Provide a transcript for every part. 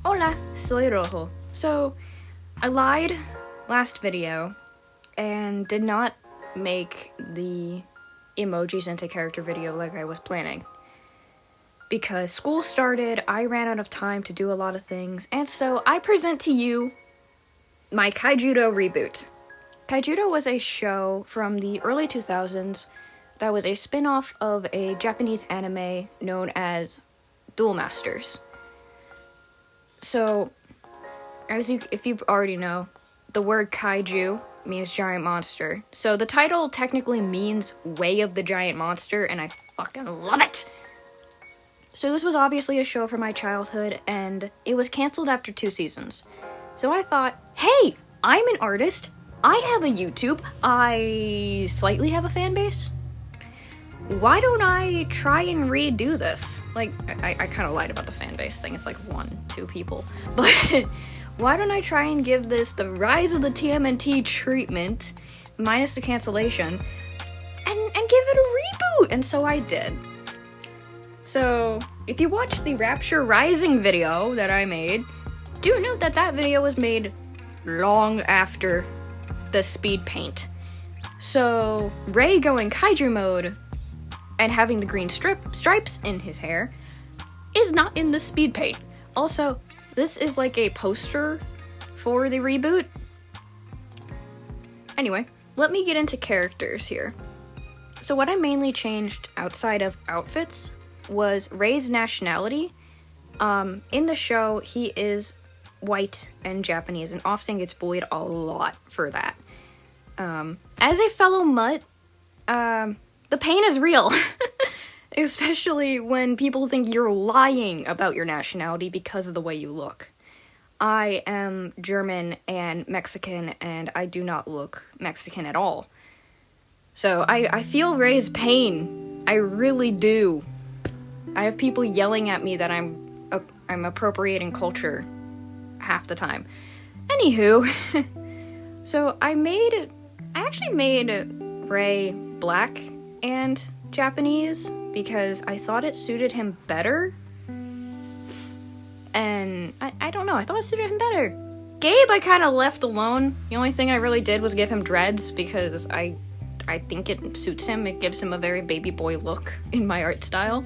Hola, soy Rojo. So, I lied last video and did not make the emojis into character video like I was planning. Because school started, I ran out of time to do a lot of things, and so I present to you my Kaijudo reboot. Kaijudo was a show from the early 2000s that was a spin-off of a Japanese anime known as Duel Masters. So, if you already know, the word kaiju means giant monster. So the title technically means Way of the Giant Monster, and I fucking love it! So this was obviously a show from my childhood, and it was canceled after 2 seasons. So I thought, hey, I'm an artist, I have a YouTube, I slightly have a fan base. Why don't I try and redo this? Like, I kind of lied about the fan base thing, it's like 1-2 people. But why don't I try and give this the Rise of the TMNT treatment, minus the cancellation, and give it a reboot? And so I did. So, if you watch the Rapture Rising video that I made, do note that that video was made long after the speed paint. So, Ray going kaiju mode and having the green stripes in his hair is not in the speed paint. Also, this is like a poster for the reboot. Anyway, let me get into characters here. So what I mainly changed outside of outfits was Ray's nationality. In the show, he is white and Japanese and often gets bullied a lot for that. As a fellow mutt, the pain is real. Especially when people think you're lying about your nationality because of the way you look. I am German and Mexican, and I do not look Mexican at all. So I feel Ray's pain. I really do. I have people yelling at me that I'm appropriating culture half the time. Anywho, so I actually made Ray black and Japanese because I thought it suited him better. And I don't know, I thought it suited him better. Gabe I kind of left alone. The only thing I really did was give him dreads because I think it suits him. It gives him a very baby boy look in my art style.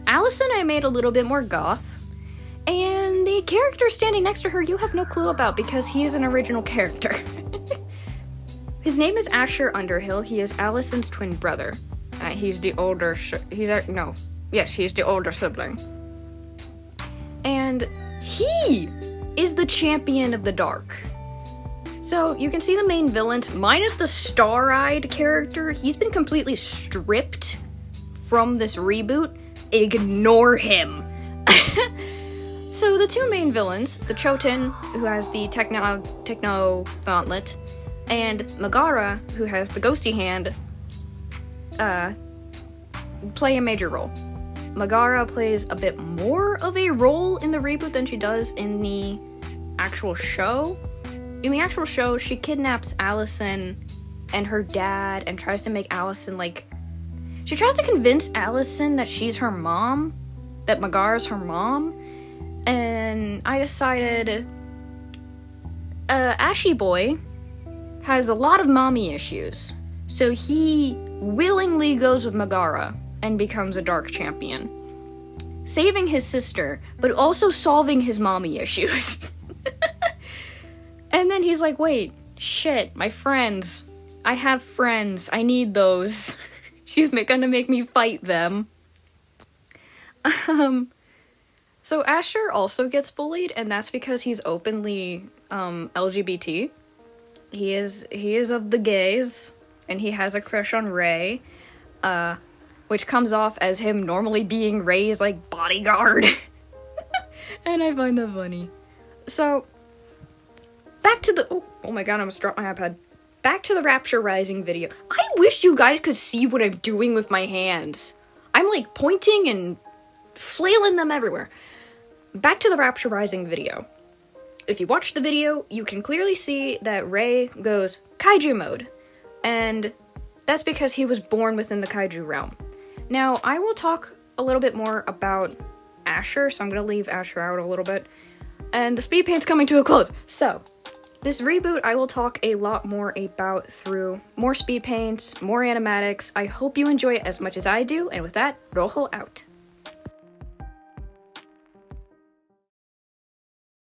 Allison I made a little bit more goth. And the character standing next to her you have no clue about because he is an original character. His name is Asher Underhill. He is Allison's twin brother. He's the older he's the older sibling. And he is the champion of the dark. So you can see the main villains, minus the star-eyed character. He's been completely stripped from this reboot. Ignore him. So the 2 main villains, the Choten, who has the techno gauntlet, and Megara, who has the ghosty hand, play a major role. Megara plays a bit more of a role in the reboot than she does in the actual show. In the actual show, she kidnaps Allison and her dad and tries to make Allison, she tries to convince Allison that she's her mom, that Megara's her mom, and I decided, Ashy Boy has a lot of mommy issues, so he willingly goes with Megara and becomes a dark champion, saving his sister, but also solving his mommy issues. And then he's like, wait, shit, my friends. I have friends. I need those. She's gonna make me fight them. So Asher also gets bullied, and that's because he's openly LGBT. He is of the gays, and he has a crush on Ray, which comes off as him normally being Ray's, bodyguard. And I find that funny. So, back to the... Oh my god, I almost dropped my iPad. Back to the Rapture Rising video. I wish you guys could see what I'm doing with my hands. I'm, pointing and flailing them everywhere. Back to the Rapture Rising video. If you watch the video, you can clearly see that Ray goes kaiju mode. And that's because he was born within the kaiju realm. Now, I will talk a little bit more about Asher, so I'm going to leave Asher out a little bit. And the speed paint's coming to a close. So, this reboot I will talk a lot more about through more speed paints, more animatics. I hope you enjoy it as much as I do, and with that, Rojo out.